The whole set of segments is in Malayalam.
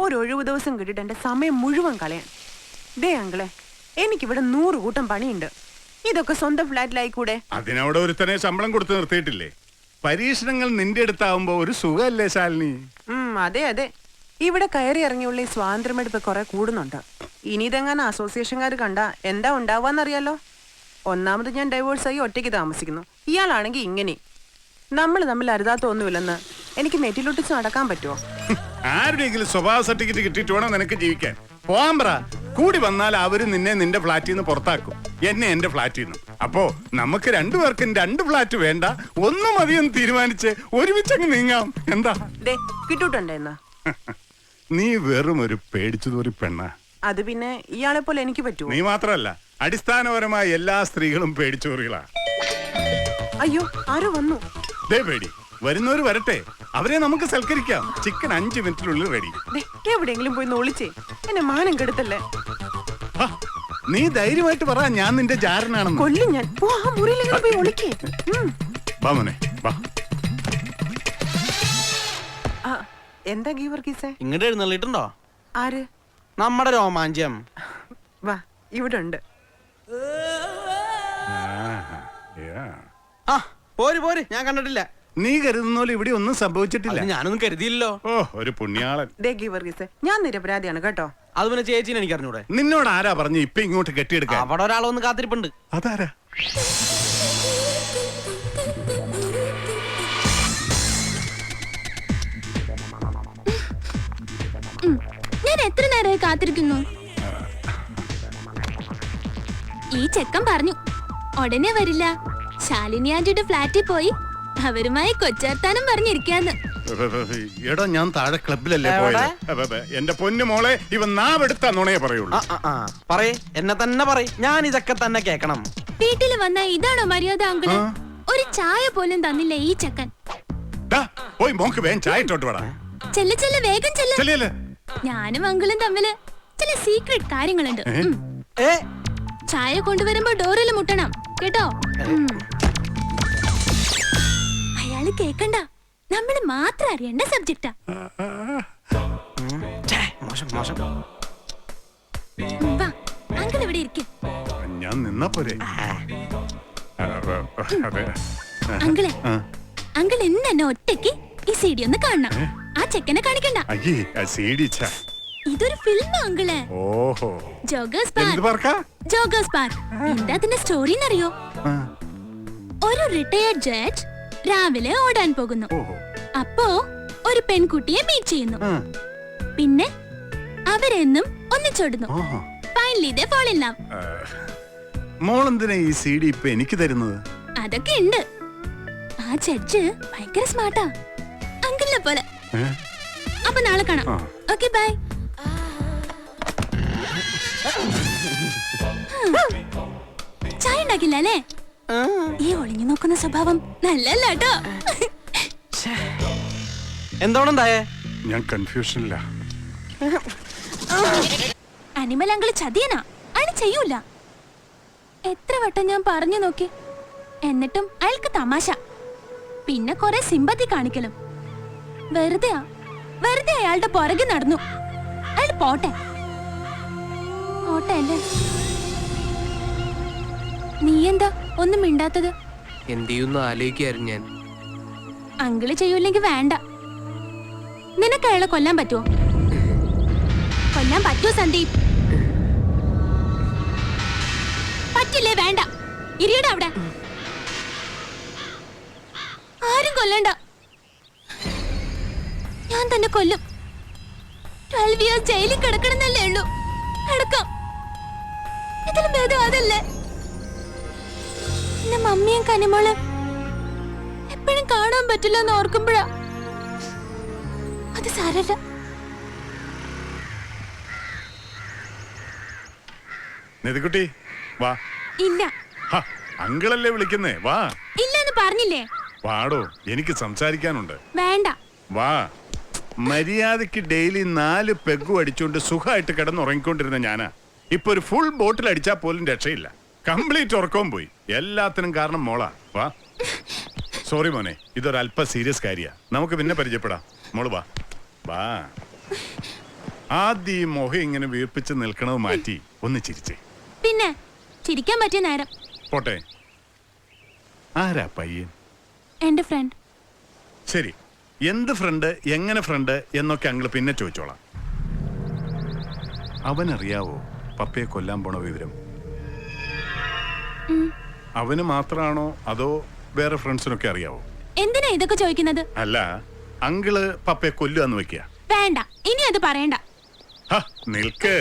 ഒരൊഴിവ് ദിവസം കിട്ടിയിട്ട് എന്റെ സമയം മുഴുവൻ കളയാൻ. ദേ അങ്കിളെ, എനിക്കിവിടെ 100 കൂട്ടം പണിയുണ്ട്. ഇതൊക്കെ സ്വന്തം ഫ്ലാറ്റിലായിക്കൂടെ? അതിനവിടെ ഒരുത്തനെ ശമ്പളം കൊടുത്ത് നിർത്തിയിട്ടില്ലേ? പരീക്ഷണങ്ങൾ നിന്റെ അടുത്താവുമ്പോ ഒരു സുഖല്ലേ ശാലിനി? അതെ അതെ, ഇവിടെ കയറി ഇറങ്ങിയുള്ള ഈ സ്വാതന്ത്ര്യമെടുപ്പ് കുറെ കൂടുന്നുണ്ട്. ഇനി ഇതെങ്ങനെ അസോസിയേഷൻകാർ കണ്ട എന്താ ഉണ്ടാവാന്നറിയാലോ. ഒന്നാമത് ഞാൻ ഡൈവോഴ്സായി ഒറ്റയ്ക്ക് താമസിക്കുന്നു. ഇയാളാണെങ്കിൽ ഇങ്ങനെ. നമ്മൾ തമ്മിൽ അരുതാത്ത ഒന്നുമില്ലെന്ന് എനിക്ക് നെറ്റിലൊട്ടിച്ച് നടക്കാൻ പറ്റുമോ? ആരുടെയെങ്കിലും സ്വഭാവ സർട്ടിഫിക്കറ്റ് കിട്ടിയിട്ട് വേണം നിനക്ക് ജീവിക്കാൻ. പോവാൻ പറ. കൂടി വന്നാൽ അവര് നിന്നെ നിന്റെ ഫ്ലാറ്റിൽ നിന്ന് പുറത്താക്കും, എന്നെ എന്റെ ഫ്ലാറ്റിൽ നിന്ന്. അപ്പോ നമുക്ക് രണ്ടുപേർക്കും 2 ഫ്ലാറ്റ് വേണ്ട, 1 മതിയെന്ന് തീരുമാനിച്ച് ഒരുമിച്ചങ്ങ് നീങ്ങാം. എന്താ കിട്ടൂട്ടുണ്ടെന്നാ? നീ വെറും ഒരു പേടിച്ചതോറി പെണ്ണ. അത് പിന്നെ ഇയാളെ പോലെ എനിക്ക് പറ്റുമോ? നീ മാത്രമല്ല, അടിസ്ഥാനപരമായ എല്ലാ സ്ത്രീകളും പേടിച്ചോറികളാ. അയ്യോ, ആരോ വന്നു. ദേ പേടി, വരുന്നവര് വരട്ടെ, അവരെ നമുക്ക് സൽക്കരിക്കാം. ചിക്കൻ 5 മിനിറ്റിനുള്ളിൽ റെഡി. എവിടെയെങ്കിലും പോയി നോളിച്ചേ, എന്നെ മാനം കെടുത്തല്ലേ. നീ ധൈര്യമായിട്ട് പറ, ഞാൻ നിന്റെ ജാരനാണെന്ന്. കൊല്ലും ഞാൻ. മുറിയിലെങ്കിലും പോയി ഒളിക്കേ. വാ മോനെ, വാ. എന്താ ഗീവർഗീസേ? ഇങ്ങോട്ട് എഴുന്നള്ളിട്ടുണ്ടോ? ആര്? നമ്മുടെ രോമാഞ്ചം. വാ, ഇവിടെ ഉണ്ട്. പോര് പോര്, ഞാൻ കണ്ടിട്ടില്ല. നീ കരുതുന്ന പോലെ ഇവിടെ ഒന്നും സംഭവിച്ചിട്ടില്ല. ഞാനൊന്നും കരുതിയില്ലല്ലോ. ഓ, ഒരു പുണ്യാളൻ. ഞാൻ നിരപരാധിയാണ് കേട്ടോ. അത് പിന്നെ ചേച്ചീനെ എനിക്ക് അറിഞ്ഞൂടെ? നിന്നോട് ആരാ പറഞ്ഞു ഇപ്പൊ ഇങ്ങോട്ട് കെട്ടിയെടുക്കാൻ? അവിടെ ഒരാളൊന്ന് കാത്തിരിപ്പുണ്ട്. അതാരാ? ഞാൻ എത്ര നേരമായി കാത്തിരിക്കുന്നു. ഈ ചെക്കൻ പറഞ്ഞു ഉടനെ വരില്ല, ശാലിനി ആന്റിയുടെ ഫ്ലാറ്റിൽ പോയി അവരുമായി കൊച്ചേർത്താനും പറഞ്ഞിരിക്കാന്ന്. എടാ, ഞാൻ താഴെ ക്ലബിലല്ലേ പോയത്. എന്റെ പൊന്നു മോളെ, ഇവൻ നാവെടുത്താ നുണയെ പറയുള്ളൂ. പറയേ, എന്നെ തന്നെ പറയ്, ഞാൻ ഇതൊക്കെ തന്നെ കേക്കണം. വീട്ടിൽ വന്ന ഇതാണോ മര്യാദ അങ്കിള്? ഒരു ചായ പോലും തന്നില്ല ഈ ചെക്കൻ. പോയി മോക്ക് വേഗം ചായ ഇട്ടോട്ട് വേടാ. ചെല്ല ചെല്ല, വേഗം ചെല്ല. ഞാനും അങ്കിളും തമ്മില് ചില സീക്രട്ട് കാര്യങ്ങളുണ്ട്. ചായ കൊണ്ടുവരുമ്പോ ഡോറിൽ മുട്ടണം കേട്ടോ. അയാള് കേക്കണ്ട, നമ്മള് മാത്രം അറിയേണ്ട സബ്ജക്റ്റാ. വാ, അങ്കിൾ ഇവിടെ ഇരിക്കും. ഞാൻ നിന്നാ പോരെ? അങ്കിളെ, അങ്കിൾ ഇന്ന് എന്നെ ഒറ്റയ്ക്ക് ഈ സീഡി ഒന്ന് കാണണം. ആ ചെക്കനെ കാണിക്കണ്ട. ഇതൊരു ഫിലിം അങ്കിളെ. ഓഹോ, ജോഗേഴ്സ് പാർക്ക്. Joggers park. എന്താ അതിന്റെ സ്റ്റോറി എന്നറിയോ? ഒരു റിട്ടയർഡ് ജഡ്ജ് രാവിലെ ഓടാൻ പോകുന്നു. അപ്പോ ഒരു പെൺകുട്ടിയെ മീറ്റ് ചെയ്യുന്നു. പിന്നെ അവരെന്നും ഒന്നിച്ചോടുന്നു. Finally they fall in love. മോളെന്തിനാ ഈ സീഡി ഇപ്പൊ എനിക്ക് തരുന്നത്? അതൊക്കെ ഉണ്ട്. ആ ജഡ്ജ് ഭയങ്കര സ്മാർട്ടാ, അങ്കിളിനെ പോലെ. അപ്പൊ നാളെ കാണാം. Okay, bye. ചായ ഉണ്ടാക്കില്ല അല്ലേ? ഈ ഒളിഞ്ഞു നോക്കുന്ന സ്വഭാവം നല്ലല്ല കേട്ടോ. എന്തോണ്ടായേ? ഞാൻ കൺഫ്യൂഷനില്ല. അനിമൽ അങ്കിള് ചതിയനാ, അയാൾ ചെയ്യൂല. എത്ര വട്ടം ഞാൻ പറഞ്ഞു നോക്കി, എന്നിട്ടും അയാൾക്ക് തമാശ, പിന്നെ കൊറേ സിമ്പതി കാണിക്കലും. വെറുതെ അയാളുടെ പുറകെ നടന്നു. അയാൾ പോട്ടെ അല്ലേ. നീ എന്താ ഒന്നും മിണ്ടാത്തത്? എന്തെയ്യുന്നു ആലോചിക്കായിരുന്നു ഞാൻ. അങ്കിള് ചെയ്യൂല്ലെങ്കിൽ വേണ്ട. നിനക്ക് അയാളെ കൊല്ലാൻ പറ്റുമോ? കൊല്ലാൻ പറ്റുമോ സന്ദീപ്? പറ്റില്ലേ? വേണ്ട, ഇരിയടാ അവിടെ. ആരും കൊല്ലണ്ട, ഞാൻ തന്നെ കൊല്ലും. 12 years ജയിലിൽ കിടക്കണമെന്നല്ലേ ഉള്ളൂ. കിടക്കാം, ഇതിലും ഭേദം അതല്ലേ. എന്റെ മമ്മിയും കനിമോള് എപ്പോഴും കാണാൻ പറ്റില്ല എന്ന് ഓർക്കുമ്പോഴാ. അത് സാരല്ല. നെതുകുട്ടി, വാ. ഇല്ല. അങ്കിളല്ലേ വിളിക്കുന്നേ, വാ. ഇല്ലെന്ന് പറഞ്ഞില്ലേ? വാടോ, എനിക്ക് സംസാരിക്കാനുണ്ട്. വേണ്ട, വാ. മര്യാദക്ക് ഡെയിലി 4 പെഗ്ഗു അടിച്ചുകൊണ്ട് സുഖമായിട്ട് കിടന്നുറങ്ങിക്കൊണ്ടിരുന്ന ഞാനാ ഇപ്പൊ ഒരു ഫുൾ ബോട്ടിൽ അടിച്ചാൽ പോലും രക്ഷയില്ല. കംപ്ലീറ്റ് ഉറക്കവും പോയി. എല്ലാത്തിനും കാരണം മോളാ. വാ. സോറി മോനെ, ഇതൊരല്പ സീരിയസ് കാര്യാ. നമുക്ക് പിന്നെ പരിചയപ്പെടാം. മോള് വാ. വാ. ആദ്യം ഈ മുഖം ഇങ്ങനെ വീർപ്പിച്ച് നിൽക്കണത് മാറ്റി ഒന്ന് ചിരിച്ചേ. പിന്നെ ചിരിക്കാൻ പറ്റിയ നേരം. പോട്ടെ, ആരാ പയ്യൻ? എന്റെ ഫ്രണ്ട്. ശരി, എന്ത് ഫ്രണ്ട്, എങ്ങനെ ഫ്രണ്ട് എന്നൊക്കെ അങ്ങള് പിന്നെ ചോദിച്ചോളാം. അവനറിയാവോ പപ്പയെ കൊല്ലാൻ പോണ വിവരം? അവന് മാത്രമാണോ അതോ വേറെ ഫ്രണ്ട്സിനൊക്കെ അറിയാവോ? എന്തിനാ ഇതൊക്കെ ചോദിക്കുന്നത്? അല്ല, അങ്കിള് പപ്പയെ കൊല്ലുകയെന്ന് വെക്കുക. വേണ്ട, ഇനി അത് പറയണ്ട. നിൽക്ക്.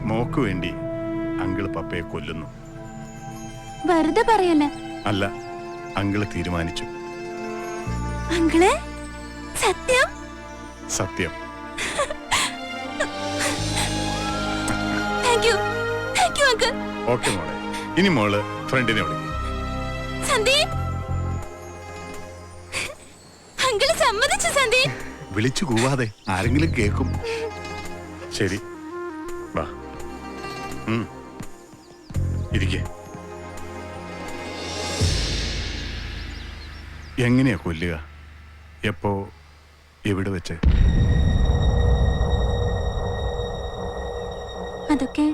മോക്ക് വേണ്ടി അങ്കിള് പപ്പയെ കൊല്ലുന്നു. വെറുതെ പറയല്ലേ. അല്ല, അങ്കിള് തീരുമാനിച്ചു. അങ്കിള് സത്യം? സത്യം. Thank you uncle. ഓക്കെ മോളെ, ഇനി മോള് ഫ്രണ്ടിനെ വിളിക്കും. സന്ദീപ്, അങ്കിള് സമ്മതിച്ചു. സന്ദീപ് വിളിച്ചു കൂവാതെ ആരെങ്കിലും കേൾക്കും. ശരി, വാ. ഇരിക്കെ. എങ്ങനെയാ കൊല്ലുക? എപ്പോ, എവിടെ വെച്ച്? അതൊക്കെ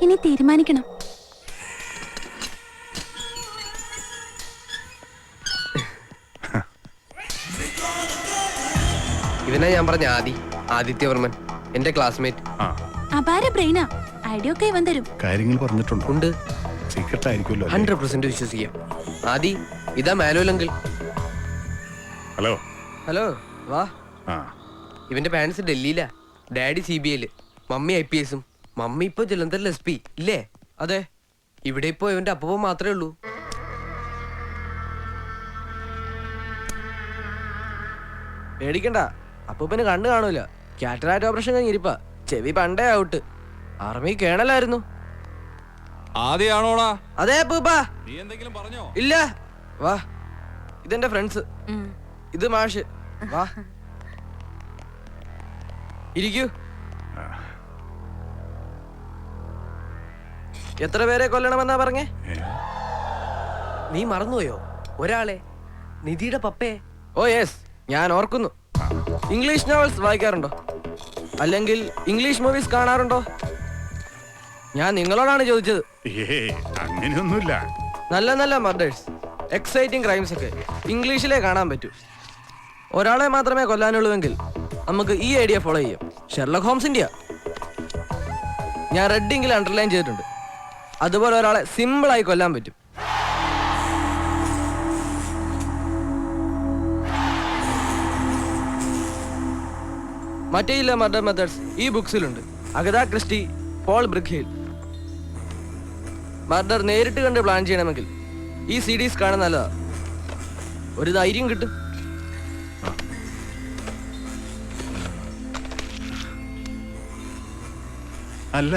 ഇനി തീരുമാനിക്കണം. ഇവനാ ഞാൻ പറഞ്ഞ ആദിത്യവർമ്മൻ, എന്റെ ക്ലാസ്മേറ്റ്. അപാര ബ്രെയിനാ. ഐഡിയ ഒക്കെ ഇവൻ തരും. കാര്യങ്ങൾ പറഞ്ഞിട്ടുണ്ട്. ഉണ്ട്. സീക്രട്ട് ആയിരിക്കുമല്ലോ. 100% വിശ്വസിക്കാം. ആദി, ഇതാ മാലോലങ്കിൾ. ഹലോ. ഹലോ, വാ. ആ, ഇവന്റെ പാരന്റ്സ് ഡൽഹിയിലാ. Daddy CBI, mummy IPS. Mummy ഇപ്പൊ ജലന്ധറിൽ SP ഇല്ലേ? അതെ. ഇവിടെ ഇപ്പൊ ഇവന്റെ അപ്പൂപ്പൻ മാത്രമേ ഉള്ളൂ. പേടിക്കണ്ട, അപ്പൂപ്പന് കണ്ണു കാണൂല. കാറ്ററാക്ട് ഓപ്പറേഷൻ കഴിഞ്ഞിരിപ്പാ. ചെവി പണ്ടേ ഔട്ട്. ആർമി കേണലായിരുന്നു. ആദ്യാണോടാ? അതെ അപ്പൂപ്പ. നീ എന്തെങ്കിലും പറഞ്ഞോ? ഇല്ല. വാ, ഇതെന്റെ ഫ്രണ്ട്സ്. ഇത് മാഷ്. വാ, ഇരിക്കൂ. എത്ര പേരെ കൊല്ലണമെന്നാ പറഞ്ഞേ? നീ മറന്നുപോയോ ഒരാളെ? നിധിയുടെ പപ്പയെ. ഓ യെസ്, ഞാൻ ഓർക്കുന്നു. ഇംഗ്ലീഷ് നോവൽസ് വായിക്കാറുണ്ടോ? അല്ലെങ്കിൽ ഇംഗ്ലീഷ് മൂവീസ് കാണാറുണ്ടോ? ഞാൻ നിങ്ങളോടാണ് ചോദിച്ചത്. അങ്ങനെയൊന്നുമില്ല. നല്ല നല്ല മർഡേഴ്സ്, എക്സൈറ്റിംഗ് ക്രൈംസ് ഒക്കെ ഇംഗ്ലീഷിലേ കാണാൻ പറ്റൂ. ഒരാളെ മാത്രമേ കൊല്ലാനുള്ളൂവെങ്കിൽ നമുക്ക് ഈ ഐഡിയ ഫോളോ ചെയ്യാം. ഷെർലക് ഹോംസിന്റെ ഞാൻ റെഡിങ്ങിൽ അണ്ടർലൈൻ ചെയ്തിട്ടുണ്ട്. അതുപോലെ ഒരാളെ സിമ്പിളായി കൊല്ലാൻ പറ്റും. മറ്റേ ചില മർഡർ മെത്തേഡ്സ് ഈ ബുക്സിലുണ്ട്. Agatha Christie, Paul Brickhill. Murder നേരിട്ട് കണ്ട് പ്ലാൻ ചെയ്യണമെങ്കിൽ ഈ CDs കാണാൻ നല്ലതാ. ഒരു ധൈര്യം കിട്ടും. അല്ല,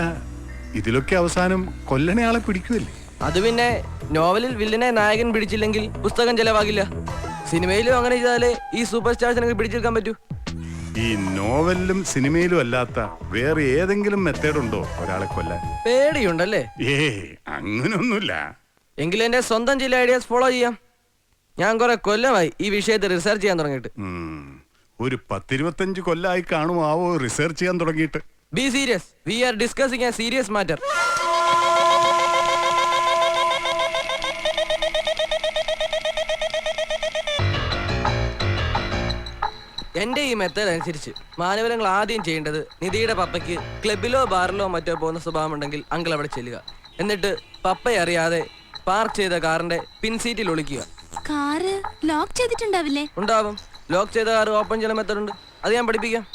ഇതിലൊക്കെ അവസാനം കൊല്ലണയാളെ പിടിക്കുമല്ലേ? അത് പിന്നെ നോവലിൽ വില്ലനെ നായകൻ പിടിച്ചില്ലെങ്കിൽ പുസ്തകം ചെലവാകില്ല. സിനിമയിലും അങ്ങനെ ചെയ്താലേ ഈ സൂപ്പർ സ്റ്റാർസിനൊക്കെ പിടിച്ചെടുക്കാൻ പറ്റൂ. ഈ നോവലിലും സിനിമയിലും അല്ലാത്ത വേറെ ഏതെങ്കിലും മെത്തേഡ് ഉണ്ടോ ഒരാളെ കൊല്ലാൻ? പേടിയുണ്ടല്ലേ? അങ്ങനൊന്നുമില്ല. എങ്കിൽ എന്റെ സ്വന്തം ചില ഐഡിയാസ് ഫോളോ ചെയ്യാം. ഞാൻ കുറെ കൊല്ലമായി ഈ വിഷയത്തിൽ റിസർച്ച് ചെയ്യാൻ തുടങ്ങിയിട്ട്. ഒരു 10-25 കൊല്ലമായി കാണുമാവോ റിസർച്ച് ചെയ്യാൻ തുടങ്ങിയിട്ട്. Be serious, we are discussing a serious matter. എന്റെ ഈ മെത്തേഡ് അനുസരിച്ച് മാനവരങ്ങൾ ആദ്യം ചെയ്യേണ്ടത് നിധിയുടെ പപ്പയ്ക്ക് ക്ലബിലോ ബാറിലോ മറ്റോ പോകുന്ന സ്വഭാവം ഉണ്ടെങ്കിൽ അങ്കിൾ അവിടെ ചെല്ലുക. എന്നിട്ട് പപ്പയെ അറിയാതെ പാർക്ക് ചെയ്ത കാറിന്റെ പിൻസീറ്റിൽ ഒളിക്കുക. Car lock ചെയ്തിട്ടുണ്ടാവില്ലേ? ഉണ്ടാവും. ലോക്ക് ചെയ്ത കാർ ഓപ്പൺ ചെയ്യുന്ന മെത്തേഡ് ഉണ്ട്. അത് ഞാൻ പഠിപ്പിക്കാം.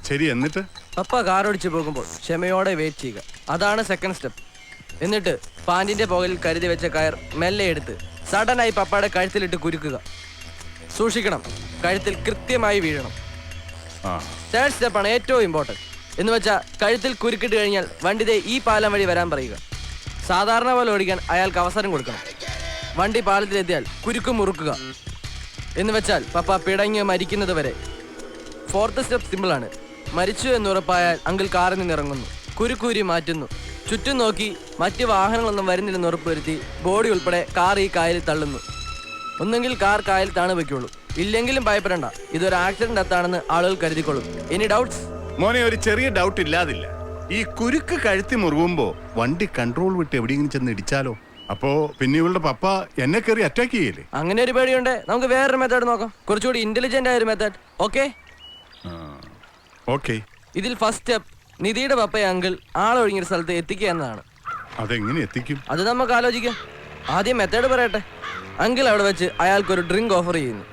ശരി, എന്നിട്ട് പപ്പ കാർ ഓടിച്ചു പോകുമ്പോൾ ക്ഷമയോടെ വെയിറ്റ് ചെയ്യുക. അതാണ് സെക്കൻഡ് സ്റ്റെപ്പ്. എന്നിട്ട് പാന്റിന്റെ പുകയിൽ കരുതി വെച്ച കയർ മെല്ലെ എടുത്ത് സഡനായി പപ്പയുടെ കഴുത്തിലിട്ട് കുരുക്കുക. സൂക്ഷിക്കണം, കഴുത്തിൽ കൃത്യമായി വീഴണം. തേർഡ് സ്റ്റെപ്പാണ് ഏറ്റവും ഇമ്പോർട്ടൻറ്റ്. എന്ന് വെച്ചാൽ കഴുത്തിൽ കുരുക്കിട്ട് കഴിഞ്ഞാൽ വണ്ടി ഈ പാലം വഴി വരാൻ പറയുക. സാധാരണ പോലെ ഓടിക്കാൻ അയാൾക്ക് അവസരം കൊടുക്കണം. വണ്ടി പാലത്തിലെത്തിയാൽ കുരുക്ക് മുറുക്കുക. എന്ന് വെച്ചാൽ പപ്പ പിടങ്ങി മരിക്കുന്നത് വരെ. ഫോർത്ത് സ്റ്റെപ്പ് സിമ്പിളാണ്. മരിച്ചു എന്നുറപ്പായാൽ അങ്കിൾ കാറിൽ നിന്ന് ഇറങ്ങുന്നു, കുരുക്കൂരി മാറ്റുന്നു, ചുറ്റും നോക്കി മറ്റ് വാഹനങ്ങളൊന്നും വരുന്നില്ലെന്ന് ഉറപ്പുവരുത്തി ബോഡി ഉൾപ്പെടെ കാർ ഈ കായലിൽ തള്ളുന്നു. ഒന്നെങ്കിൽ കാർ കായൽ താണു വയ്ക്കുള്ളൂ, ഇല്ലെങ്കിലും ഭയപ്പെടണ്ട, ഇതൊരു ആക്സിഡന്റ് ഡെത്താണെന്ന് ആളുകൾ കരുതിക്കൊള്ളും. Any doubts? മോനെ, ഒരു ചെറിയ ഡൗട്ട് ഇല്ലാതില്ല. ഈ കുരുക്ക് കഴുത്തി മുറുകുമ്പോ വണ്ടി കൺട്രോൾ വിട്ട് എവിടെയെങ്കിലും ചെന്ന് ഇടിച്ചാലോ? അപ്പോ പിന്നെ ഇവളുടെ പപ്പ എന്നെ കയറി അറ്റാക്ക് ചെയ്യല്ലേ? അങ്ങനെ ഒരു പേടിയുണ്ട്. നമുക്ക് വേറൊരു മെത്തേഡ് നോക്കാം, കുറച്ചുകൂടി ഇന്റലിജന്റ് ആയ ഒരു മെത്തേഡ്. Okay okay. ഇതിൽ ഫസ്റ്റ് സ്റ്റെപ്പ് നിധിയുടെ പപ്പയെ അങ്കിൾ ആളൊഴിഞ്ഞൊരു സ്ഥലത്ത് എത്തിക്കുക എന്നതാണ്. അതെങ്ങനെ എത്തിക്കും? അത് നമുക്ക് ആലോചിക്കാം. ആദ്യം മെത്തേഡ് പറയട്ടെ. അങ്കിൾ അവിടെ വെച്ച് അയാൾക്കൊരു ഡ്രിങ്ക് ഓഫർ ചെയ്യുന്നു.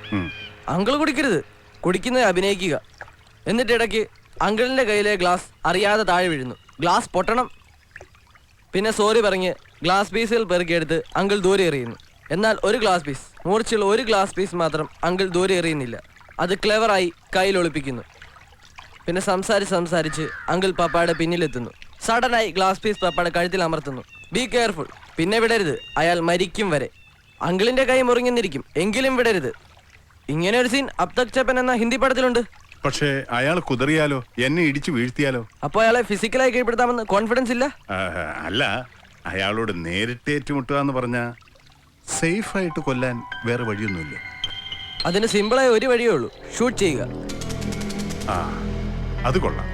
അങ്കിൾ കുടിക്കരുത്, കുടിക്കുന്നത് അഭിനയിക്കുക. എന്നിട്ട് ഇടയ്ക്ക് അങ്കിളിന്റെ കയ്യിലെ ഗ്ലാസ് അറിയാതെ താഴെ വീഴുന്നു. ഗ്ലാസ് പൊട്ടണം. പിന്നെ സോറി പറഞ്ഞ് ഗ്ലാസ് പീസുകൾ പെറുക്കിയെടുത്ത് അങ്കിൾ ദൂരെ എറിയുന്നു. എന്നാൽ ഒരു ഗ്ലാസ് പീസ്, മൂർച്ചയുള്ള ഒരു ഗ്ലാസ് പീസ് മാത്രം അങ്കിൾ ദൂരെ എറിയുന്നില്ല. അത് ക്ലെവറായി കയ്യിൽ ഒളിപ്പിക്കുന്നു. പിന്നെ സംസാരിച്ച് അങ്കിൾ പപ്പായുടെ പിന്നിലെത്തുന്നു. സഡനായി ഗ്ലാസ് പീസ് പപ്പായുടെ കഴുത്തിൽ അമർത്തുന്നു. ബി കെയർഫുൾ, പിന്നെ വിടരുത്, അയാൾ മരിക്കും വരെ. അങ്കിളിന്റെ കൈ മുറിഞ്ഞെന്നിരിക്കും, എങ്കിലും വിടരുത്. ഇങ്ങനെ ഒരു സീൻ അബ് തക് ചപ്പൻ എന്ന ഹിന്ദി പടത്തിലുണ്ട്. പക്ഷേ അയാൾ കുതറിയാലോ, എന്നെ ഇടിച്ചു വീഴ്ത്തിയാലോ? അപ്പോൾ അയാളെ ഫിസിക്കലായി കീഴ്പ്പെടുത്താമെന്ന് കോൺഫിഡൻസ് ഇല്ല. അല്ല, അയാളോട് നേരിട്ട് ഏറ്റുമുട്ടുക എന്ന് പറഞ്ഞ സേഫ് ആയിട്ട് കൊല്ലാൻ വേറെ വഴിയൊന്നുമില്ല. അതിന് സിമ്പിളായ ഒരു വഴിയേ ഉള്ളൂ, ഷൂട്ട് ചെയ്യുക. ആ, അത് കൊള്ളാം,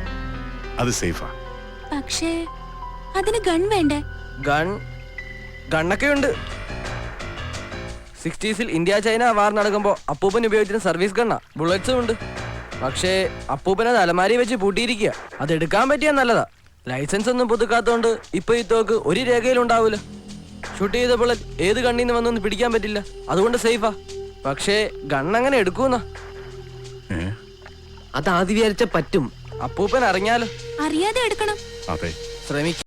അത് സേഫാ. പക്ഷേ അതിന് ഗൺ വേണ്ടേ? ഗണ്ണൊക്കെ ഉണ്ട്. 60s ഇന്ത്യ ചൈന വാർ നടക്കുമ്പോൾ അപ്പൂപ്പൻ ഉപയോഗിച്ചിരുന്ന സർവീസ് ഗണ്ണ, ബുള്ളറ്റ്സും ഉണ്ട്. പക്ഷേ അപ്പൂപ്പൻ അത് അലമാരി വെച്ച് പൂട്ടിയിരിക്കുക. അത് എടുക്കാൻ പറ്റിയാൽ നല്ലതാ. ലൈസൻസ് ഒന്നും പുതുക്കാത്തോണ്ട് ഇപ്പൊ ഈ തോക്ക് ഒരു രേഖയിലും ഉണ്ടാവൂല. ഷൂട്ട് ചെയ്ത ബുള്ളറ്റ് ഏത് കണ്ണിന്ന് വന്നൊന്നും പിടിക്കാൻ പറ്റില്ല, അതുകൊണ്ട് സേഫാ. പക്ഷേ ഗണ്ണങ്ങനെ എടുക്കൂന്നാ. അത് ആദ്യം വിചാരിച്ച പറ്റും. അപ്പൂപ്പൻ അറിഞ്ഞാലോ? അറിയാതെ എടുക്കണം. അതെ, ശ്രമിക്കും.